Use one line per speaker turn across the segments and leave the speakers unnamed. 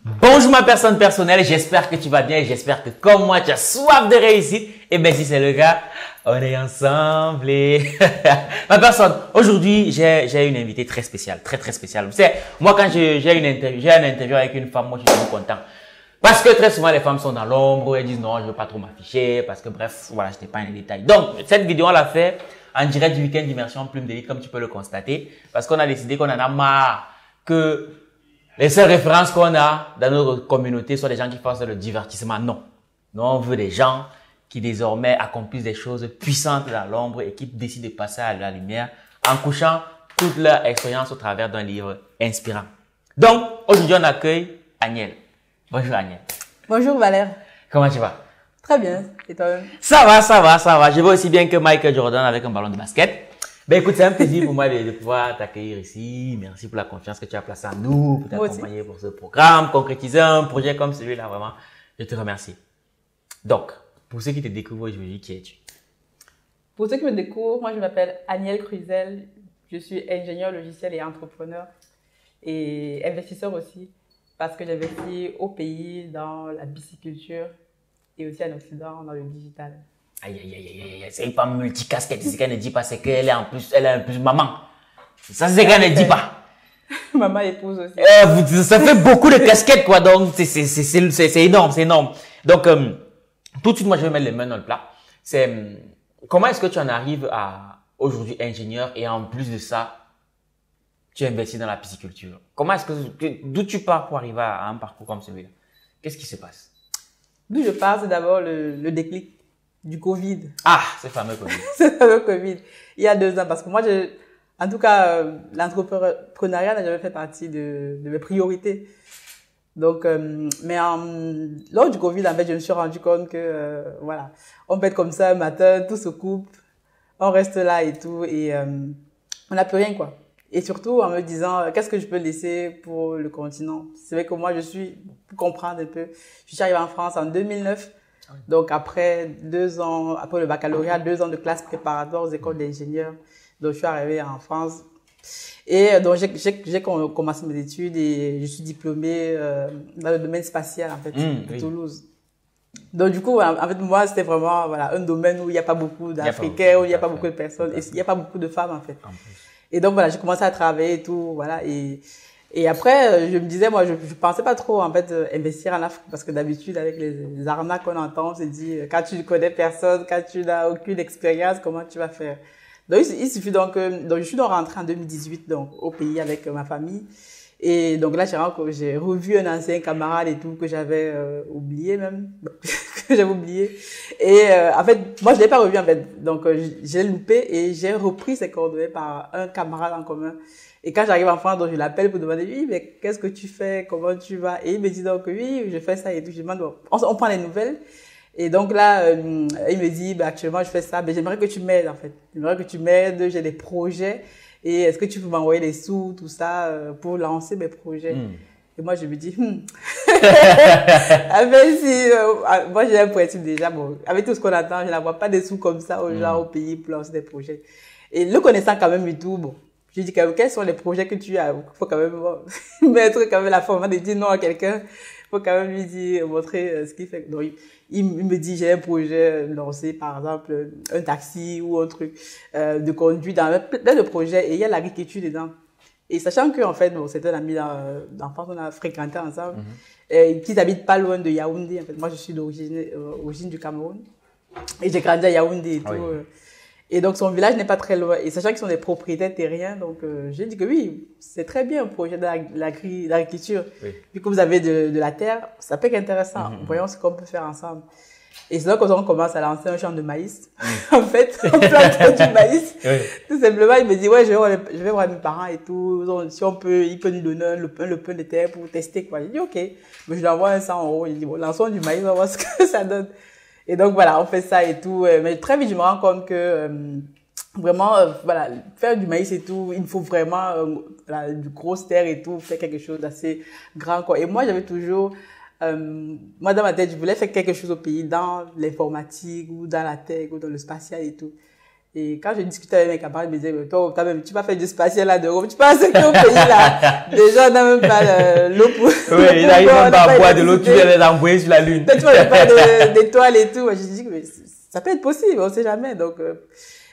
Bonjour ma personne personnelle, j'espère que tu vas bien et j'espère que comme moi tu as soif de réussite. Et bien si c'est le cas, on est ensemble et... Ma personne, aujourd'hui j'ai une invitée très spéciale, très spéciale. Vous savez, moi quand j'ai un interview avec une femme, moi je suis content. Parce que très souvent les femmes sont dans l'ombre, elles disent non, je veux pas trop m'afficher parce que bref, voilà, je t'ai pas un détail. Donc cette vidéo on l'a fait en direct du week-end d'immersion Plume d'Élite comme tu peux le constater. Parce qu'on a décidé qu'on en a marre que les seules références qu'on a dans notre communauté sont des gens qui fassent le divertissement. Non. Nous, on veut des gens qui désormais accomplissent des choses puissantes dans l'ombre et qui décident de passer à la lumière en couchant toute leur expérience au travers d'un livre inspirant. Donc, aujourd'hui, on accueille Agnelle. Bonjour Agnelle.
Bonjour Valère.
Comment tu vas?
Très bien. Et toi-même?
Ça va. Je vais aussi bien que Michael Jordan avec un ballon de basket. Ben écoute, c'est un plaisir pour moi de pouvoir t'accueillir ici. Merci pour la confiance que tu as placée en nous, pour t'accompagner pour ce programme, concrétiser un projet comme celui-là, vraiment. Je te remercie. Donc, pour ceux qui te découvrent aujourd'hui, qui es-tu?
Pour ceux qui me découvrent, moi je m'appelle Agnelle Cruzel. Je suis ingénieur logiciel et entrepreneur et investisseur aussi parce que j'investis au pays dans la pisciculture et aussi en Occident dans le digital.
Aïe, c'est pas multicasquette. Ce qu'elle ne dit pas, c'est qu'elle est en plus maman. Ça, c'est ce qu'elle ne dit pas.
Maman épouse aussi.
Ça fait beaucoup de casquettes, quoi. Donc, c'est énorme. Donc, tout de suite, moi, je vais mettre les mains dans le plat. Comment est-ce que tu en arrives à aujourd'hui ingénieur et en plus de ça, tu investis dans la pisciculture? D'où tu pars pour arriver à un parcours comme celui-là? Qu'est-ce qui se passe?
D'où je pars, c'est d'abord le déclic du Covid.
Ah, ce fameux Covid.
Ce fameux Covid. Il y a 2 ans, parce que moi, en tout cas, l'entrepreneuriat n'a jamais fait partie de mes priorités. Donc, mais lors du Covid, en fait, je me suis rendu compte que, voilà, on peut être comme ça un matin, tout se coupe, on reste là et tout, et on n'a plus rien, quoi. Et surtout, en me disant, qu'est-ce que je peux laisser pour le continent? C'est vrai que moi, pour comprendre un peu, je suis arrivée en France en 2009. Donc, après 2 ans, après le baccalauréat, 2 ans de classe préparatoire aux écoles d'ingénieurs. Donc, je suis arrivée en France. Et donc, j'ai commencé mes études et je suis diplômée dans le domaine spatial, en fait, de Toulouse. Donc, du coup, en fait, moi, c'était vraiment, voilà, un domaine où il n'y a pas beaucoup d'Africains, où il n'y a pas beaucoup de personnes, et il n'y a pas beaucoup de femmes, en fait. Et donc, voilà, j'ai commencé à travailler et tout, voilà, et après, je me disais, moi, je pensais pas trop, en fait, investir en Afrique, parce que d'habitude, avec les arnaques qu'on entend, on se dit, quand tu ne connais personne, quand tu n'as aucune expérience, comment tu vas faire? Donc, il suffit donc je suis donc rentrée en 2018, donc, au pays avec ma famille. Et donc là, j'ai revu un ancien camarade et tout, que j'avais oublié même, que j'avais oublié. Et en fait, moi, je l'ai pas revu, en fait. Donc, j'ai loupé et j'ai repris ses coordonnées par un camarade en commun. Et quand j'arrive en France, donc je l'appelle pour demander, oui, mais qu'est-ce que tu fais? Comment tu vas? Et il me dit donc, oui, je fais ça et tout. Je demande, bon, on prend les nouvelles. Et donc là, il me dit, bah, actuellement, je fais ça. Mais j'aimerais que tu m'aides, en fait. J'aimerais que tu m'aides. J'ai des projets. Et est-ce que tu peux m'envoyer les sous, tout ça, pour lancer mes projets? Et moi, je me dis, avec moi, j'ai un principe déjà, bon, avec tout ce qu'on attend, je n'envoie pas des sous comme ça aux gens au pays pour lancer des projets. Et le connaissant quand même et tout, bon, je dis quand même, quels sont les projets que tu as? Il faut quand même mettre quand même la forme de dire non à quelqu'un. Il faut quand même lui dire, montrer ce qu'il fait. Donc, il me dit, j'ai un projet lancé, par exemple, un taxi ou un truc de conduite dans plein de projets et il y a l'agriculture dedans. Et sachant que, en fait, bon, c'était un ami d'enfance, on a fréquenté ensemble, qui habite pas loin de Yaoundé. En fait, moi, je suis d'origine du Cameroun et j'ai grandi à Yaoundé et tout. Et donc, son village n'est pas très loin. Et sachant qu'ils sont des propriétaires terriens, donc j'ai dit que oui, c'est très bien un projet d'agriculture. Vu que vous avez de la terre, ça peut être intéressant. Voyons ce qu'on peut faire ensemble. Et c'est là qu'on commence à lancer un champ de maïs. En fait, on plante du maïs. Tout simplement, il me dit, ouais, je vais voir mes parents et tout. Donc, si il peut nous donner le pain de terre pour tester, quoi. Il dit, ok. Mais je lui envoie un 100 €. Il dit, bon, lançons du maïs, on va voir ce que ça donne. Et donc, voilà, on fait ça et tout. Mais très vite, je me rends compte que, vraiment, voilà, faire du maïs et tout, il faut vraiment, du grosse terre et tout, faire quelque chose d'assez grand, quoi. Et moi, j'avais toujours, moi, dans ma tête, je voulais faire quelque chose au pays, dans l'informatique, ou dans la tech, ou dans le spatial et tout. Et quand je discutais avec mes camarades, ils me disaient, mais toi, quand même, tu vas faire du spatial là de Rome. Tu penses qu'au pays là, les gens n'ont même pas l'eau pour...
Oui, ils n'arrivent même pas à boire de l'eau, tu viens les envoyer sur la Lune.
Toi, tu vois, pas d'étoiles et tout. Moi, je dis, mais ça peut être possible, on sait jamais. Donc,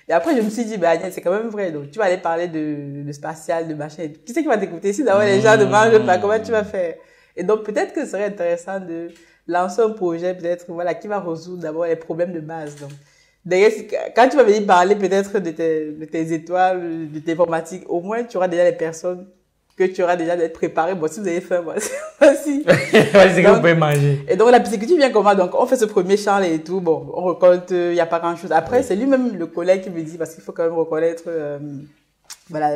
et après, je me suis dit, bah, Agnès, c'est quand même vrai. Donc, tu vas aller parler de spatial, de machin et tout. Qui c'est qui va t'écouter? Si d'abord les gens ne mangent pas, comment tu vas faire? Et donc, peut-être que ce serait intéressant de lancer un projet, peut-être, voilà, qui va résoudre d'abord les problèmes de base. Donc, d'ailleurs, quand tu vas venir parler peut-être de tes étoiles, de tes informatiques, au moins, tu auras déjà les personnes que tu auras déjà d'être préparé. Bon, si vous avez faim, voici.
C'est que vous pouvez manger.
Et donc, la pisciculture vient comment? Donc, on fait ce premier champ et tout. Bon, on récolte, il n'y a pas grand chose. Après, c'est lui-même le collègue qui me dit, parce qu'il faut quand même reconnaître, voilà,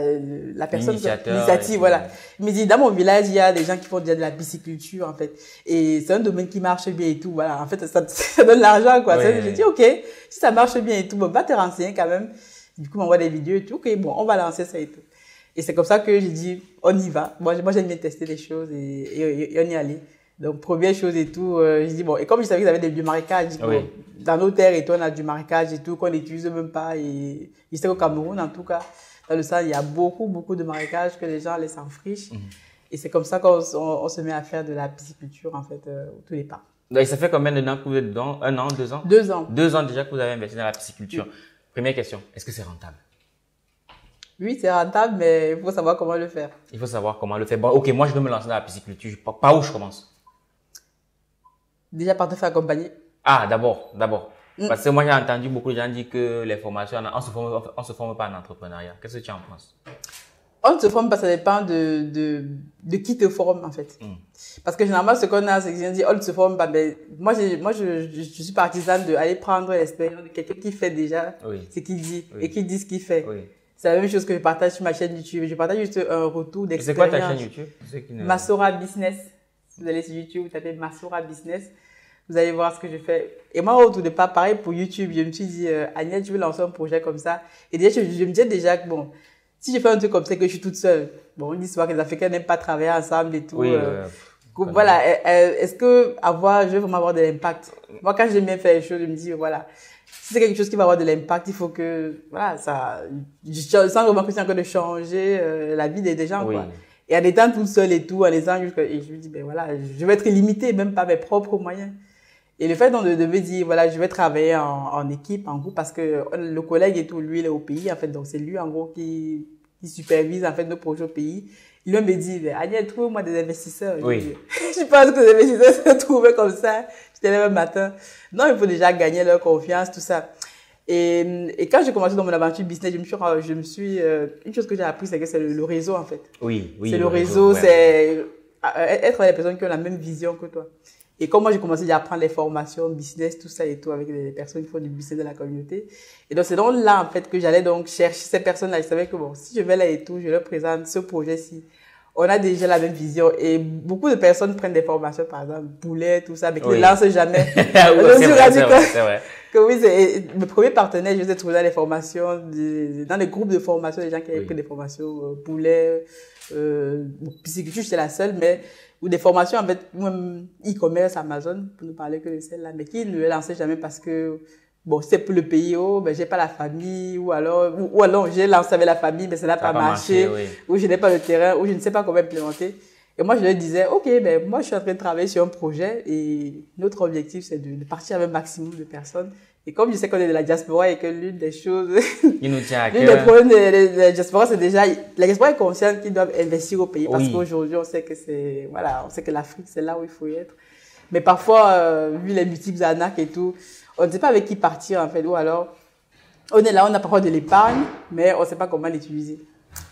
la personne, l'initiative, voilà. Il me dit, dans mon village, il y a des gens qui font déjà de la pisciculture, en fait. Et c'est un domaine qui marche bien et tout, voilà. En fait, ça donne l'argent, quoi. Ouais. J'ai dit, OK, si ça marche bien et tout, bon, va te renseigner quand même. Du coup, on m'envoie des vidéos et tout. OK, bon, on va lancer ça et tout. Et c'est comme ça que j'ai dit, on y va. Moi, j'aime bien tester des choses et on y allait. Donc, première chose et tout, j'ai dit, bon, et comme je savais qu'ils avaient du marécage, bon, dans nos terres et tout, on a du marécage et tout, qu'on n'utilise même pas. Et je sais qu'au Cameroun, en tout cas, dans le Sahel, il y a beaucoup de marécages que les gens laissent en friche. Et c'est comme ça qu'on se met à faire de la pisciculture, en fait, au tout départ.
Donc, ça fait combien de temps que vous êtes dedans? 1 an, 2 ans?
2 ans.
2 ans déjà que vous avez investi dans la pisciculture. Oui. Première question, est-ce que c'est rentable?
Oui, c'est rentable, mais il faut savoir comment le faire.
Il faut savoir comment le faire. Bon, ok, moi, je veux me lancer dans la pisciculture. Par où je commence?
Déjà, par te faire accompagner.
Ah, d'abord. Parce que moi, j'ai entendu beaucoup de gens dire que les formations, on se forme pas en entrepreneuriat. Qu'est-ce que tu en penses? On
ne se forme pas, ça dépend de qui te forme, en fait. Parce que généralement, ce qu'on a, c'est qu'on dit, on ne se forme pas. Mais moi, je suis partisane d'aller prendre l'expérience de quelqu'un qui fait déjà ce qu'il dit et qui dit ce qu'il fait. Oui. C'est la même chose que je partage sur ma chaîne YouTube. Je partage juste un retour d'expérience.
C'est quoi ta chaîne YouTube?
Masora Business. Vous allez sur YouTube, vous tapez Masora Business. Vous allez voir ce que je fais. Et moi, au tout départ, pareil pour YouTube, je me suis dit, Agnès, je veux lancer un projet comme ça. Et déjà, je me disais déjà que bon, si je fais un truc comme ça, que je suis toute seule, bon, on dit souvent que les Africains n'aiment pas travailler ensemble et tout. Oui, voilà. Est-ce que je vais vraiment avoir de l'impact? Moi, quand j'aime bien faire les choses, je me dis, voilà. Si c'est quelque chose qui va avoir de l'impact, il faut que, voilà, je sens vraiment que c'est encore de changer la vie des gens, quoi. Et en étant toute seule et tout, en étant et je me dis, ben voilà, je vais être limitée, même par mes propres moyens. Et le fait de me dire, voilà, je vais travailler en équipe, en groupe, parce que le collègue et tout, lui, il est au pays, en fait, donc c'est lui, en gros, qui supervise, en fait, nos projets au pays. Il me dit, Agnès, trouve-moi des investisseurs.
Oui.
Je pense que les investisseurs se trouvaient comme ça. J'étais là le matin. Non, il faut déjà gagner leur confiance, tout ça. Et quand j'ai commencé dans mon aventure business, une chose que j'ai appris, c'est que c'est le réseau, en fait.
Oui.
C'est le réseau, c'est être avec des personnes qui ont la même vision que toi. Et comme moi, j'ai commencé à apprendre les formations, business, tout ça et tout, avec les personnes qui font du business de la communauté. Et donc, c'est donc là, en fait, que j'allais donc chercher ces personnes-là. Je savais que bon, si je vais là et tout, je leur présente ce projet-ci. On a déjà la même vision. Et beaucoup de personnes prennent des formations, par exemple, Boulet, tout ça, mais qui ne lancent jamais.
C'est vrai.
Que oui, mes premiers partenaires, je les ai trouvés dans les formations, dans les groupes de formation, des gens qui avaient pris des formations, Boulet, pisciculture, j'étais la seule, mais ou des formations, en fait, même e-commerce, Amazon, pour ne parler que de celle-là, mais qui ne les lançaient jamais parce que, bon, c'est pour le pays, ben, j'ai pas la famille, ou alors, j'ai lancé avec la famille, mais ça n'a pas marché, ou je n'ai pas le terrain, ou je ne sais pas comment implémenter. Et moi, je leur disais, OK, ben, moi, je suis en train de travailler sur un projet et notre objectif, c'est de partir avec un maximum de personnes. Et comme je sais qu'on est de la diaspora et que l'une des choses,
qui nous tient à cœur.
L'une des problèmes de la diaspora, c'est déjà, la diaspora est consciente qu'ils doivent investir au pays parce qu'aujourd'hui, on sait que on sait que l'Afrique, c'est là où il faut y être. Mais parfois, vu les multiples arnaques et tout, on ne sait pas avec qui partir, en fait, ou alors, on est là, on a parfois de l'épargne, mais on ne sait pas comment l'utiliser.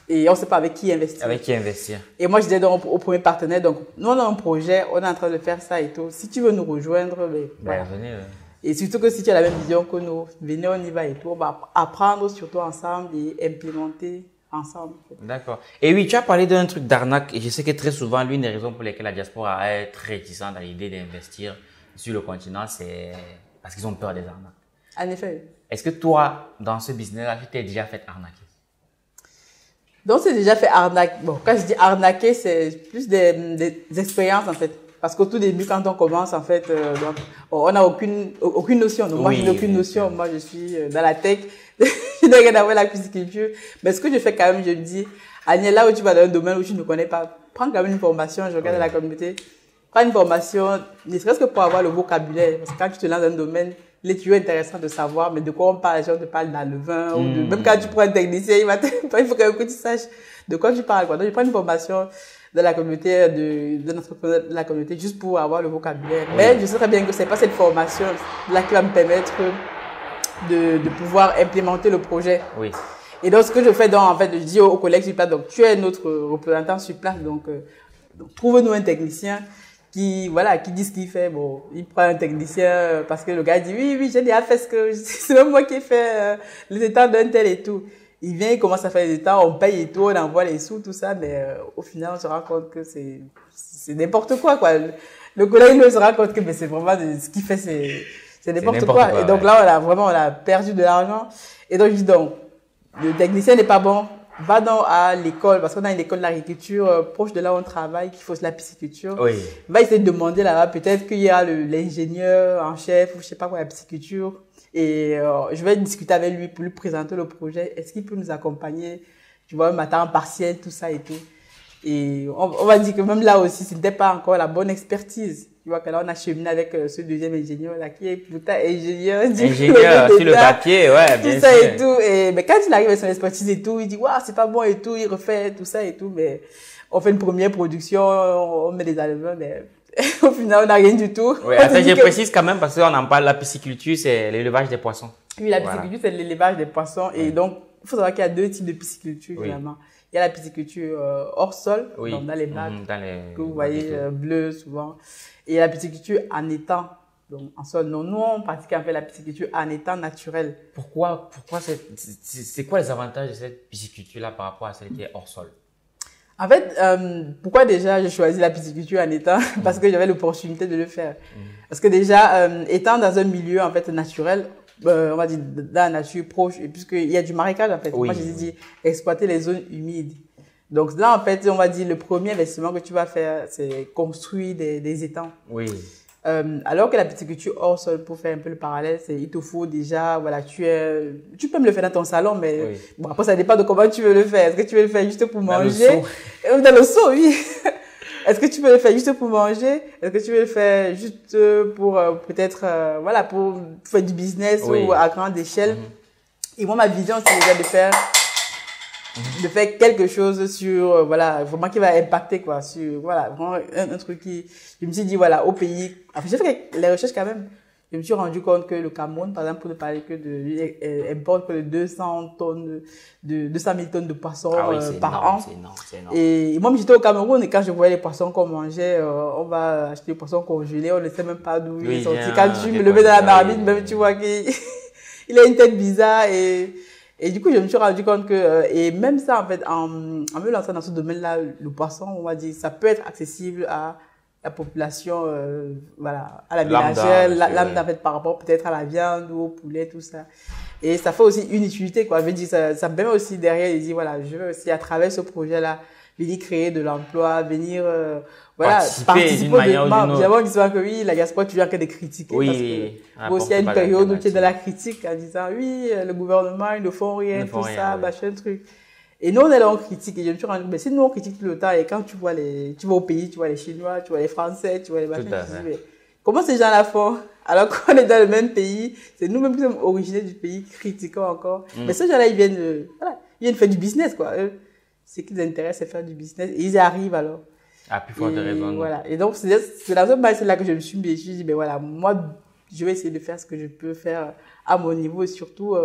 Et on ne sait pas avec qui investir.
Avec qui investir.
Et moi, je disais donc au premier partenaire, donc, nous, on a un projet, on est en train de faire ça et tout. Si tu veux nous rejoindre, voilà.
Venez,
Et surtout que si tu as la même vision que nous, venez, on y va et tout. On va apprendre surtout ensemble et implémenter ensemble.
D'accord. Et oui, tu as parlé d'un truc d'arnaque. Et je sais que très souvent, l'une des raisons pour lesquelles la diaspora est très réticente à l'idée d'investir sur le continent, c'est parce qu'ils ont peur des arnaques.
En effet.
Est-ce que toi, dans ce business-là, tu t'es déjà fait arnaquer?
Donc, c'est déjà fait arnaquer. Bon, quand je dis arnaquer, c'est plus des expériences, en fait. Parce qu'au tout début, quand on commence, en fait, on n'a aucune notion. Donc, moi, je n'ai aucune notion. Moi, je suis dans la tech. Je qui n'a rien à voir avec la pisciculture. Mais ce que je fais quand même, je me dis, Agnès, là où tu vas dans un domaine où tu ne connais pas, prends quand même une formation, je regarde la communauté, prends une formation, ne serait-ce que pour avoir le vocabulaire. Parce que quand tu te lances dans un domaine, il est toujours intéressant de savoir, mais de quoi on parle, les gens te parlent dans le vin, ou de, même quand tu prends un technicien, il faut quand même que tu saches de quoi tu parles, quoi. Donc, je prends une formation de la communauté, de l'entrepreneur de la communauté, juste pour avoir le vocabulaire. Mais je sais très bien que c'est pas cette formation là qui va me permettre de pouvoir implémenter le projet.
Oui.
Et donc, ce que je fais, donc, en fait, je dis aux collègues sur place, donc, tu es notre représentant sur place, donc trouve-nous un technicien qui dit ce qu'il fait. Bon, il prend un technicien parce que le gars dit, oui, j'ai déjà fait c'est même moi qui ai fait les états d'un tel et tout. Il vient, il commence à faire les états, on paye et tout, on envoie les sous, tout ça, mais au final, on se rend compte que c'est n'importe quoi, quoi. Le collègue, il se rend compte que, mais c'est vraiment, ce qu'il fait, c'est n'importe quoi. Et donc là, on a perdu de l'argent. Et donc, je dis donc, le technicien n'est pas bon. Va donc à l'école, parce qu'on a une école d'agriculture proche de là où on travaille, qui fait la pisciculture.
Oui.
Va essayer de demander là-bas, peut-être qu'il y a l'ingénieur en chef, ou je sais pas quoi, la pisciculture. Et je vais discuter avec lui pour lui présenter le projet. Est-ce qu'il peut nous accompagner, tu vois, un matin partiel, tout ça et tout. Et on va dire que même là aussi, ce n'était pas encore la bonne expertise. Tu vois que là, on a cheminé avec ce deuxième ingénieur là, qui est pourtant ingénieur.
Ingénieur sur le papier, ouais, bien
tout ça
sûr.
Et tout. Et, mais quand il arrive avec son expertise et tout, il dit, waouh, c'est pas bon et tout, il refait tout ça et tout. Mais on fait une première production, on met des alevins, mais au final, on n'a rien du tout.
Oui, attends, je précise quand même parce qu'on en parle, la pisciculture, c'est l'élevage des poissons.
Oui, la pisciculture, c'est l'élevage des poissons. Et donc, il faut savoir qu'il y a deux types de pisciculture, évidemment. Il y a la pisciculture hors sol, donc dans les bacs, que vous voyez bleu souvent. Et la pisciculture en étang, donc en sol. Non, nous, on pratique un peu la pisciculture en étang naturel.
Pourquoi c'est quoi les avantages de cette pisciculture-là par rapport à celle qui est hors sol?
En fait, pourquoi déjà j'ai choisi la pisciculture en étang? Parce que j'avais l'opportunité de le faire. Parce que déjà, étant dans un milieu en fait naturel, on va dire dans la nature proche, et puisqu'il y a du marécage en fait. Moi, je dis exploiter les zones humides. Donc là, en fait, on va dire le premier investissement que tu vas faire, c'est construire des étangs.
Oui.
Alors que la pisciculture hors sol, pour faire un peu le parallèle, il te faut déjà, voilà, tu peux me le faire dans ton salon, mais bon, après, ça dépend de comment tu veux le faire. Est-ce que tu veux le faire juste pour manger? Dans le seau, oui. Est-ce que tu veux le faire juste pour manger? Est-ce que tu veux le faire juste pour peut-être, voilà, pour faire du business ou à grande échelle? Et moi, ma vision, c'est déjà de faire quelque chose sur, voilà, vraiment qui va impacter, quoi, sur, voilà, vraiment un truc qui, je me suis dit, voilà, au pays, enfin, j'ai fait les recherches quand même. Je me suis rendu compte que le Cameroun, par exemple, pour ne parler que importe que de 200 000 tonnes de poissons par an.
C'est énorme.
Et moi, j'étais au Cameroun et quand je voyais les poissons qu'on mangeait, on va acheter des poissons congelés, on ne sait même pas d'où ils sont sortis. Quand tu me le mets dans la marmite, même tu vois qu'il a une tête bizarre et du coup, je me suis rendu compte que, et même ça, en fait, en me lançant dans ce domaine-là, le poisson, on va dire, ça peut être accessible à la population, voilà, à la ménagère, lambda, en fait, par rapport peut-être à la viande ou au poulet, tout ça. Et ça fait aussi une utilité, quoi. Je veux dire, ça me permet aussi derrière de dire, voilà, je veux aussi, à travers ce projet-là, venir créer de l'emploi, venir, voilà, participer au développement. J'avais l'histoire que oui, la diaspora, tu viens que de critiquer.
Oui.
Parce que aussi, il y a une période où tu es dans la critique en disant, oui, le gouvernement, ils ne font rien, tout ça, machin, truc. Et nous, on est là, on critique. Et je me suis rendu compte, mais si nous, on critique tout le temps, et quand tu vas au pays, tu vois les Chinois, tu vois les Français, tu vois les machins, tu dis, mais comment ces gens-là font? Alors qu'on est dans le même pays, c'est nous-mêmes qui sommes originaires du pays, critiquons encore. Mais ces gens-là, ils viennent faire du business, quoi. Ce qui les intéresse, c'est faire du business. Et ils y arrivent, alors.
À plus forte raison.
Voilà. Et donc, c'est dans ce base là que je me suis dit, ben voilà, moi, je vais essayer de faire ce que je peux faire à mon niveau et surtout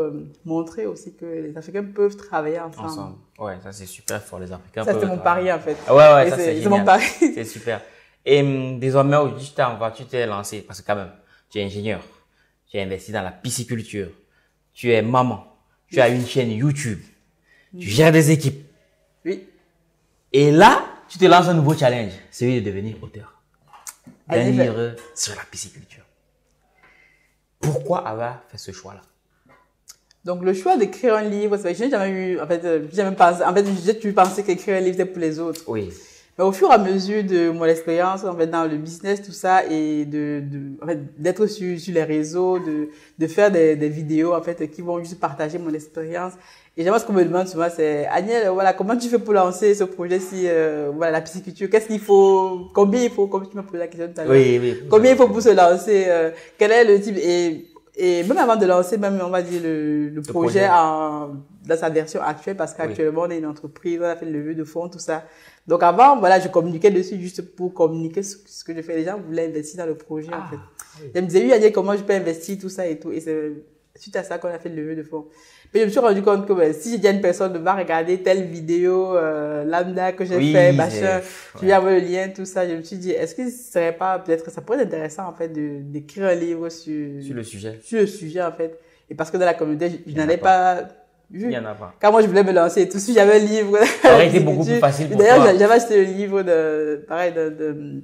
montrer aussi que les Africains peuvent travailler ensemble.
Ouais, ça c'est super fort, les Africains.
Ça c'est mon pari en fait.
Ouais, ça c'est
mon pari.
C'est super. Et désormais, aujourd'hui, tu t'es lancé parce que quand même, tu es ingénieur, tu as investi dans la pisciculture, tu es maman, tu as une chaîne YouTube, tu gères des équipes.
Oui.
Et là, tu te lances un nouveau challenge, celui de devenir auteur d'un livre sur la pisciculture. Pourquoi avoir fait ce choix-là?
Donc, le choix d'écrire un livre, c'est vrai que j'ai jamais eu, en fait, j'ai jamais pensé, j'ai toujours pensé qu'écrire un livre, c'est pour les autres.
Oui.
Mais au fur et à mesure de mon expérience en fait dans le business tout ça et en fait d'être sur les réseaux, de faire des vidéos en fait qui vont juste partager mon expérience. Et j'aimerais ce qu'on me demande souvent c'est Agnès, voilà, comment tu fais pour lancer ce projet si voilà la pisciculture, qu'est-ce qu'il faut, combien il faut, comme tu m'as posé la question tout à l'heure.
Oui, oui.
Combien il faut pour se lancer, quel est le type et même avant de lancer même on va dire le projet dans sa version actuelle parce qu'actuellement on est une entreprise, on a fait le levée de fonds tout ça. Donc avant, voilà, je communiquais dessus juste pour communiquer ce que je fais. Les gens voulaient investir dans le projet, en fait. Oui. Ils me disaient, oui, Agnès, comment je peux investir, tout ça et tout. Et c'est suite à ça qu'on a fait le levée de fonds. Mais je me suis rendu compte que si j'ai dit à une personne de va regarder telle vidéo, lambda que j'ai fait, machin, tu lui envoies le lien, tout ça, je me suis dit, est-ce que ce serait pas, peut-être, ça pourrait être intéressant, en fait, d'écrire un livre sur le sujet. Sur le sujet, en fait. Et parce que dans la communauté, je n'en ai pas vu.
Il y en a pas.
Quand moi je voulais me lancer et tout, si j'avais un livre.
Ça aurait été beaucoup plus facile pour toi.
D'ailleurs, j'avais acheté le livre d'un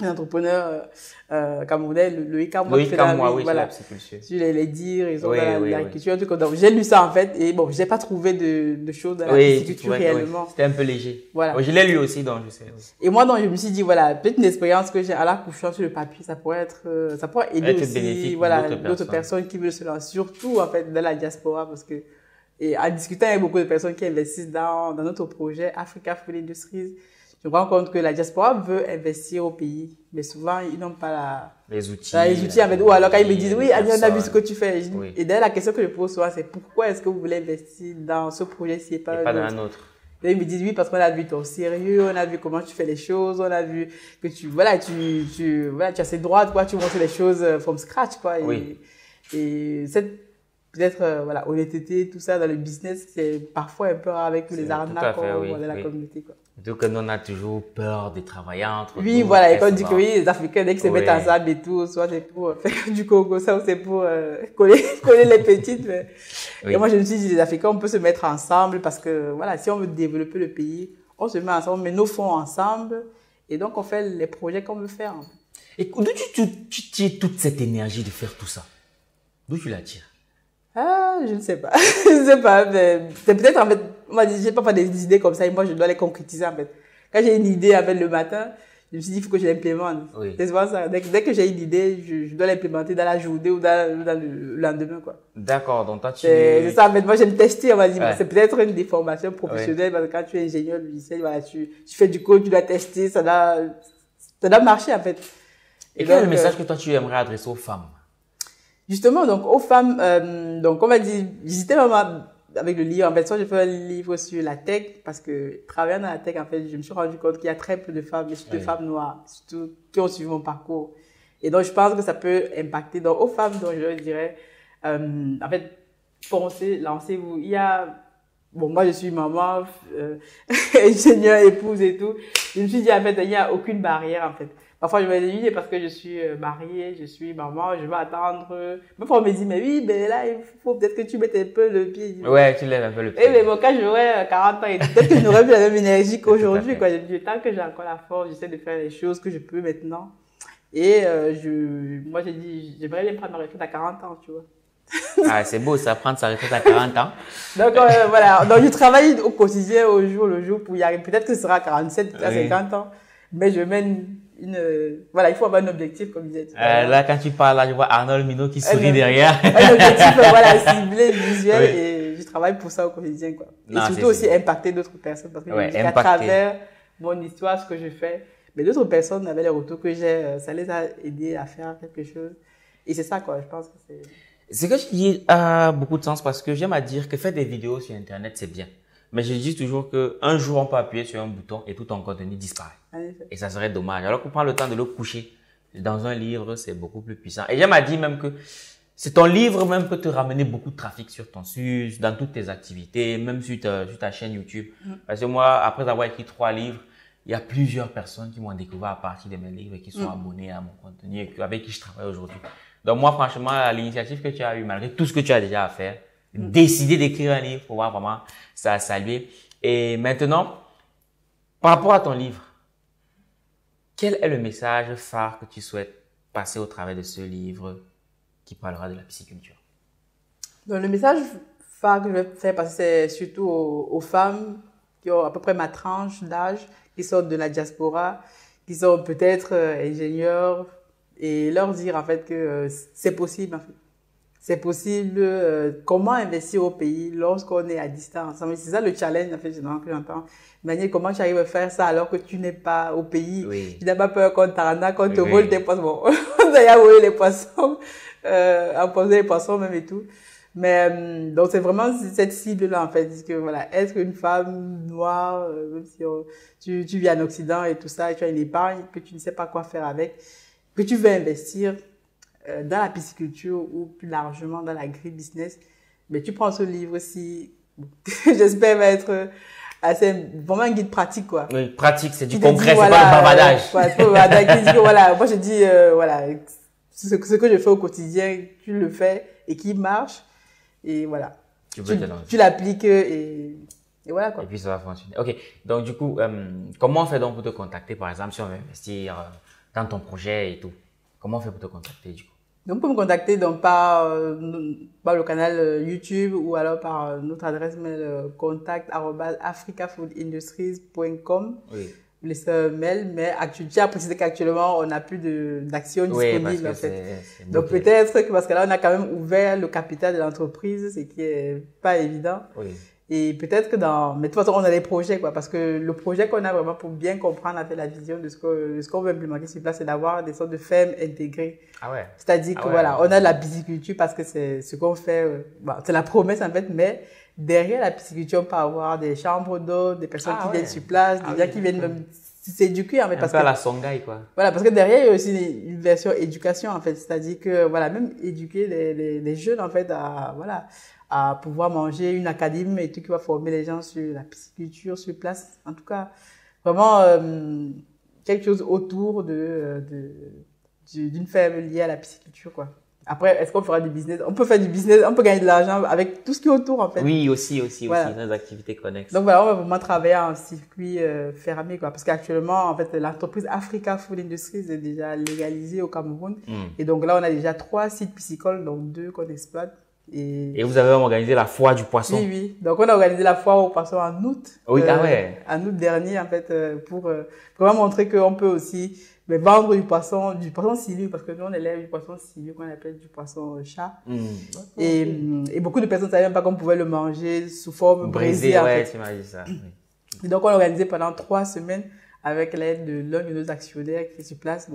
entrepreneur camerounais, Loïc Kamwa,
oui,
voilà, sur les dires, ils ont l'agriculture, un truc comme ça. Donc j'ai lu ça en fait et bon, j'ai pas trouvé de choses dans la pisciculture réellement.
C'était un peu léger.
Voilà.
Je l'ai lu aussi, donc je sais.
Et moi, donc je me suis dit voilà, peut-être une expérience que j'ai à la couchant sur le papier, ça pourrait aider aussi, voilà, d'autres personnes qui veulent se lancer, surtout en fait dans la diaspora parce que et en discutant avec beaucoup de personnes qui investissent dans notre projet Africa Food Industries, je me rends compte que la diaspora veut investir au pays, mais souvent ils n'ont pas
les outils
en fait. Ou alors quand ils me disent oui, Agnès, on a vu ce que tu fais. Et d'ailleurs la question que je pose souvent c'est pourquoi est-ce que vous voulez investir dans ce projet si pas
dans un autre.
Et ils me disent oui parce qu'on a vu ton sérieux, on a vu comment tu fais les choses, on a vu que tu as ces droits quoi, tu montres les choses from scratch quoi. Et cette peut-être voilà honnêteté tout ça dans le business c'est parfois un peu avec les arnaques dans la communauté quoi.
Donc nous on a toujours peur de travailler entre
oui
nous,
voilà et quand on dit que oui les Africains dès qu'ils se mettent ensemble et tout soit c'est pour faire du Congo ça ou c'est pour coller les petites mais et moi je me suis dit les Africains on peut se mettre ensemble parce que voilà si on veut développer le pays on se met ensemble on met nos fonds ensemble et donc on fait les projets qu'on veut faire.
Et d'où tu tires toute cette énergie de faire tout ça? D'où tu la tires?
Ah, je ne sais pas. Je ne sais pas. C'est peut-être, en fait, moi, j'ai pas des idées comme ça et moi, je dois les concrétiser, en fait. Quand j'ai une idée, en fait, le matin, je me suis dit, il faut que je l'implémente. Oui. C'est souvent ça. Dès que j'ai une idée, je dois l'implémenter dans la journée ou dans le lendemain, quoi.
D'accord. Donc, toi,
c'est ça, en fait. Moi, j'aime tester, on va dire. C'est peut-être une déformation professionnelle parce que quand tu es ingénieur logiciel, voilà, tu fais du code, tu dois tester, ça doit marcher, en fait.
Et quel est le message que toi, tu aimerais adresser aux femmes?
Justement, donc, aux femmes, donc, on va dire, j'hésitais vraiment avec le livre. En fait, soit je fais un livre sur la tech, parce que travaillant dans la tech, en fait, je me suis rendu compte qu'il y a très peu de femmes, et surtout femmes noires, surtout qui ont suivi mon parcours. Et donc, je pense que ça peut impacter. Donc, aux femmes, donc, je dirais, en fait, foncez, lancez-vous. Il y a, bon, moi, je suis maman, ingénieure, épouse et tout. Je me suis dit, en fait, il n'y a aucune barrière, en fait. Parfois, je me dis, parce que je suis mariée, je suis maman, je vais attendre. Mais parfois, on me dit, mais oui, mais là, il faut peut-être que tu mettes un peu le pied.
Ouais, tu lèves un peu le pied.
Eh, mais bon, quand j'aurai 40 ans, peut-être que je n'aurai plus la même énergie qu'aujourd'hui, quoi. Tant que j'ai encore la force, j'essaie de faire les choses que je peux maintenant. Et, moi, j'ai dit, j'aimerais bien prendre ma retraite à 40 ans, tu vois.
Ah, c'est beau, ça, prendre sa retraite à 40 ans.
Donc, voilà. Donc, je travaille au quotidien, au jour le jour pour y arriver. Peut-être que ce sera à 47, à 50 ans. Mais je mène voilà, il faut avoir un objectif, comme je disais.
Là, quand tu parles, là, je vois Arnold Minot qui sourit derrière.
Un objectif, voilà, ciblé, visuel, et je travaille pour ça au quotidien, quoi. Et surtout aussi impacter d'autres personnes, parce que qu'à travers mon histoire, ce que je fais, mais d'autres personnes avaient les retours que j'ai, ça les a aidés à faire quelque chose. Et c'est ça, quoi, je pense que c'est...
Ce que je dis a beaucoup de sens parce que j'aime à dire que faire des vidéos sur Internet, c'est bien. Mais je dis toujours que un jour, on peut appuyer sur un bouton et tout ton contenu disparaît. Et ça serait dommage. Alors qu'on prend le temps de le coucher dans un livre, c'est beaucoup plus puissant. Et j'aime à dire même que c'est ton livre même peut te ramener beaucoup de trafic sur dans toutes tes activités, même sur ta chaîne YouTube. Parce que moi, après avoir écrit 3 livres, il y a plusieurs personnes qui m'ont découvert à partir de mes livres et qui sont abonnés à mon contenu et avec qui je travaille aujourd'hui. Donc moi, franchement, l'initiative que tu as eue, malgré tout ce que tu as déjà à faire, décider d'écrire un livre pour voir vraiment ça a salué. Et maintenant, par rapport à ton livre, quel est le message phare que tu souhaites passer au travers de ce livre qui parlera de la pisciculture?
Donc, le message phare que je vais faire passer, c'est surtout aux femmes qui ont à peu près ma tranche d'âge, qui sortent de la diaspora, qui sont peut-être ingénieurs, et leur dire en fait que c'est possible en fait. C'est possible. Comment investir au pays lorsqu'on est à distance? C'est ça le challenge en fait, que j'entends. Manière, comment tu arrives à faire ça alors que tu n'es pas au pays?
Oui.
Tu n'as pas peur qu'on t'arnaque, qu'on te
Oui.
vole tes poissons. Bon, on a volé les poissons, empoisonner les poissons même et tout. Mais donc c'est vraiment cette cible-là en fait, que voilà, être une femme noire, même si tu vis en Occident et tout ça, et tu as une épargne que tu ne sais pas quoi faire avec, que tu veux investir dans la pisciculture ou plus largement dans l'agri-business, mais tu prends ce livre-ci, j'espère va être assez, vraiment un guide pratique, quoi.
Oui, pratique, c'est du concret, c'est pas le bavardage.
Voilà, moi je dis, voilà, ce que je fais au quotidien, tu le fais et qui marche, et voilà. Tu l'appliques et voilà, quoi.
Et puis ça va fonctionner. Ok, donc du coup, comment on fait donc pour te contacter, par exemple, si on veut investir dans ton projet et tout? Comment on fait pour te contacter, du coup?
Donc, pour me contacter donc, par le canal YouTube ou alors par notre adresse mail contact@africafoodindustries.com.
Oui.
Le mail, mais tu as précisé qu'actuellement, on n'a plus d'actions disponibles, en fait. Donc, peut-être que parce que là, on a quand même ouvert le capital de l'entreprise, ce qui est pas évident.
Oui.
Et peut-être que mais de toute façon, on a des projets, quoi, parce que le projet qu'on a vraiment pour bien comprendre avec la vision de ce qu'on veut implémenter sur place, c'est d'avoir des sortes de fermes intégrées.
Ah ouais.
C'est-à-dire que voilà, on a de la pisciculture parce que c'est ce qu'on fait, c'est la promesse, en fait, mais derrière la pisciculture, on peut avoir des chambres d'eau, des personnes qui viennent sur place, des gens qui viennent même s'éduquer, en fait.
Un peu à la Songhai, quoi.
Voilà, parce que derrière, il y a aussi une version éducation, en fait. C'est-à-dire que, voilà, même éduquer les jeunes, en fait, à pouvoir manger, une académie et tout qui va former les gens sur la pisciculture sur place. En tout cas, vraiment quelque chose autour d'une ferme liée à la pisciculture, quoi. Après, est-ce qu'on fera du business? On peut faire du business, on peut gagner de l'argent avec tout ce qui est autour, en fait.
Oui, aussi,
voilà.
Nos activités connexes.
Donc voilà, on va vraiment travailler en circuit fermé, quoi. Parce qu'actuellement, en fait, l'entreprise Africa Food Industries est déjà légalisée au Cameroun. Et donc là, on a déjà 3 sites piscicoles, donc 2 qu'on exploite.
Et vous avez organisé la foire du poisson?
Oui, oui. Donc, on a organisé la foire au poisson en août.
Oui, ah ouais.
En août dernier, en fait, pour vraiment montrer qu'on peut aussi vendre du poisson silure, parce que nous, on élève du poisson silure, qu'on appelle du poisson chat. Et beaucoup de personnes ne savaient même pas qu'on pouvait le manger sous forme braisée, en fait.
Tu m'as dit ça. Oui.
Et donc, on l'a organisé pendant 3 semaines avec l'aide de l'un de nos actionnaires qui est sur place.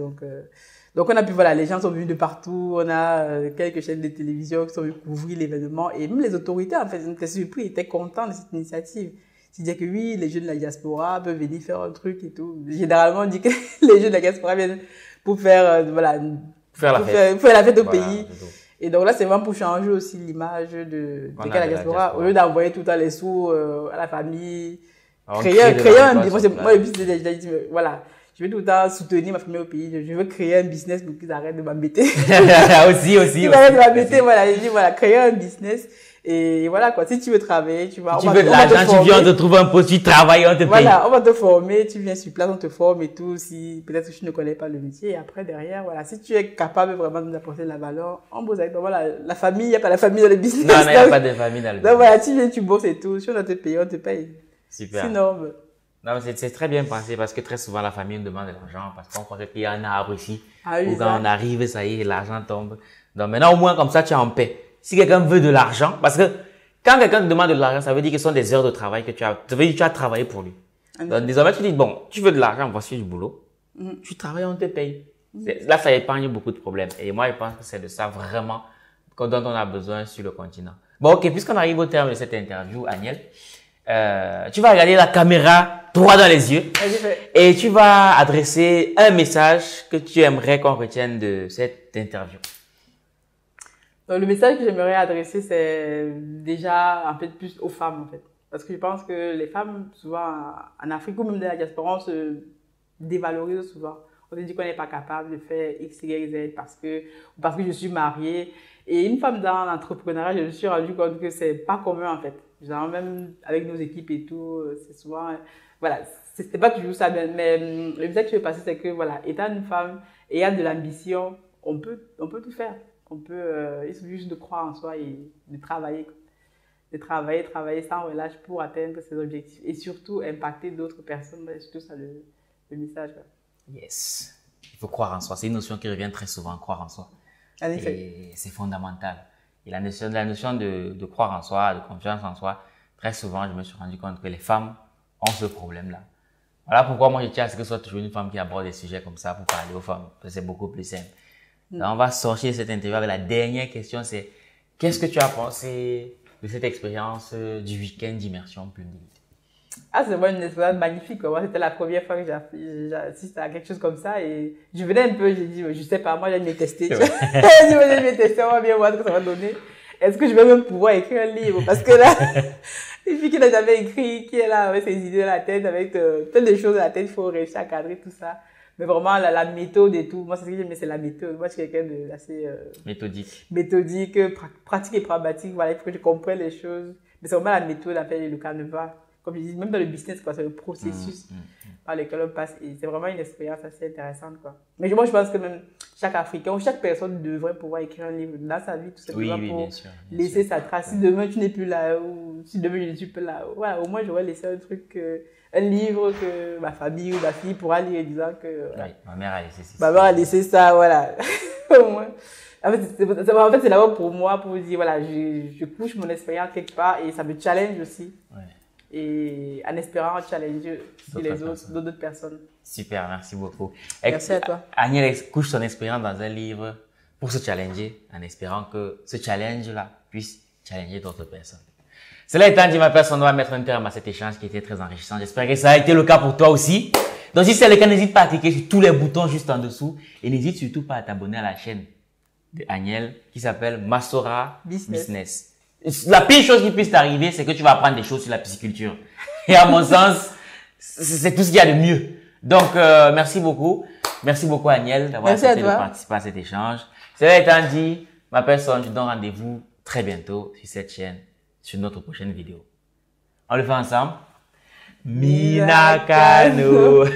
Donc on a pu, voilà, les gens sont venus de partout, on a quelques chaînes de télévision qui sont venues couvrir l'événement et même les autorités, en fait, ils étaient surpris, ils étaient contents de cette initiative. C'est-à-dire que oui, les jeunes de la diaspora peuvent venir faire un truc et tout. Généralement, on dit que les jeunes de la diaspora viennent pour faire,
faire la
fête au pays. Et donc là, c'est vraiment pour changer aussi l'image de la diaspora. Au lieu d'envoyer tout le temps les sous à la famille, créer un business. Moi, le business, j'ai dit, voilà. Je veux tout le temps soutenir ma famille au pays. Je veux créer un business pour qu'ils arrêtent de m'embêter.
aussi.
Ils arrêtent de m'embêter, voilà. J'ai dit, voilà, créer un business. Et voilà, quoi. Si tu veux travailler, tu vas...
Si tu veux de l'argent, tu viens, on te trouve un poste, tu travailles, on te paye.
Voilà, on va te former, tu viens sur place, on te forme et tout. Si peut-être que tu ne connais pas le métier. Et après, derrière, voilà, si tu es capable vraiment de nous apporter de la valeur, on bosse avec toi. Voilà, la famille, il n'y a pas la famille dans le business.
Non, il n'y a pas de famille dans le business.
Donc voilà, tu viens, tu bosses et tout. Si on doit te payer, on te paye.
Super.
Sinon...
Non, c'est très bien pensé parce que très souvent la famille nous demande de l'argent parce qu'on croit qu'il y a un arbre ici.
Ah oui,
ou quand on arrive, ça y est, l'argent tombe. Donc maintenant, au moins, comme ça, tu es en paix. Si quelqu'un veut de l'argent, parce que quand quelqu'un te demande de l'argent, ça veut dire que ce sont des heures de travail que ça veut dire que tu as travaillé pour lui. Donc désormais, tu dis, bon, tu veux de l'argent, voici du boulot. Tu travailles, on te paye. Là, ça épargne beaucoup de problèmes. Et moi, je pense que c'est de ça vraiment dont on a besoin sur le continent. Bon, ok, puisqu'on arrive au terme de cette interview, Agnelle, tu vas regarder la caméra droit dans les yeux et tu vas adresser un message que tu aimerais qu'on retienne de cette interview.
Donc, le message que j'aimerais adresser, c'est déjà en fait plus aux femmes, en fait. Parce que je pense que les femmes, souvent en Afrique ou même dans la diaspora, on se dévalorise souvent. On se dit qu'on n'est pas capable de faire X, Y, Z parce que je suis mariée. Et une femme dans l'entrepreneuriat, je me suis rendu compte que c'est pas commun, en fait. Genre, même avec nos équipes et tout, c'est souvent, voilà, c'est pas toujours ça, mais le message que je veux passer, c'est que, voilà, étant une femme, ayant de l'ambition, on peut tout faire. Il suffit juste de croire en soi et de travailler. de travailler sans relâche pour atteindre ses objectifs et surtout impacter d'autres personnes. C'est tout ça le message. Quoi.
Yes. Il faut croire en soi. C'est une notion qui revient très souvent, croire en soi.
En effet.
Et c'est fondamental. Et la notion de croire en soi, de confiance en soi, très souvent, je me suis rendu compte que les femmes ont ce problème-là. Voilà pourquoi moi je tiens à ce que ce soit toujours une femme qui aborde des sujets comme ça pour parler aux femmes. C'est beaucoup plus simple. Donc, on va sortir de cette interview avec la dernière question, c'est qu'est-ce que tu as pensé de cette expérience du week-end d'immersion publique?
Ah, c'est vraiment une expérience magnifique. Moi, c'était la première fois que j'assistais à quelque chose comme ça et je venais un peu, j'ai dit, je sais pas, moi j'aime me tester. J'aime me tester, on va bien voir ce que ça va donner. Est-ce que je vais même pouvoir écrire un livre? Parce que là, une fille qui n'a jamais écrit, qui est là avec ses idées dans la tête, avec plein de choses dans la tête, il faut réussir à cadrer tout ça. Mais vraiment, la méthode et tout, moi, c'est ce que j'aime, c'est la méthode. Moi, je suis quelqu'un d'assez méthodique, pratique et pragmatique. Voilà, il faut que je comprenne les choses. Mais c'est vraiment la méthode, en fait, le canevas. Comme je dis, même dans le business, quoi, c'est le processus par lequel on passe. Et c'est vraiment une expérience assez intéressante, quoi. Mais moi, je pense que même chaque Africain ou chaque personne devrait pouvoir écrire un livre dans sa vie, tout simplement pour
bien sûr,
laisser sa trace. Si demain tu n'es plus là, ou si demain je ne suis plus là, voilà, au moins j'aurais laissé un truc, un livre que ma famille ou ma fille pourra lire en disant que
oui, ma mère a laissé ça.
Ma mère a laissé ça, voilà. Au moins. En fait, c'est d'abord pour moi, pour dire, voilà, je couche mon expérience quelque part et ça me challenge aussi. Ouais. Et en espérant challenger d'autres personnes.
Super, merci beaucoup.
Merci à toi.
Agnès couche son expérience dans un livre pour se challenger, en espérant que ce challenge-là puisse challenger d'autres personnes. Cela étant dit, ma personne, on va mettre un terme à cet échange qui était très enrichissant. J'espère que ça a été le cas pour toi aussi. Donc, si c'est le cas, n'hésite pas à cliquer sur tous les boutons juste en dessous et n'hésite surtout pas à t'abonner à la chaîne de Agnès qui s'appelle Masora Business. La pire chose qui puisse t'arriver, c'est que tu vas apprendre des choses sur la pisciculture. Et à mon sens, c'est tout ce qu'il y a de mieux. Donc, merci beaucoup. Merci beaucoup, Agnès, d'avoir accepté de participer à cet échange. Cela étant dit, ma personne, je donne rendez-vous très bientôt sur cette chaîne, sur notre prochaine vidéo. On le fait ensemble? Minakano.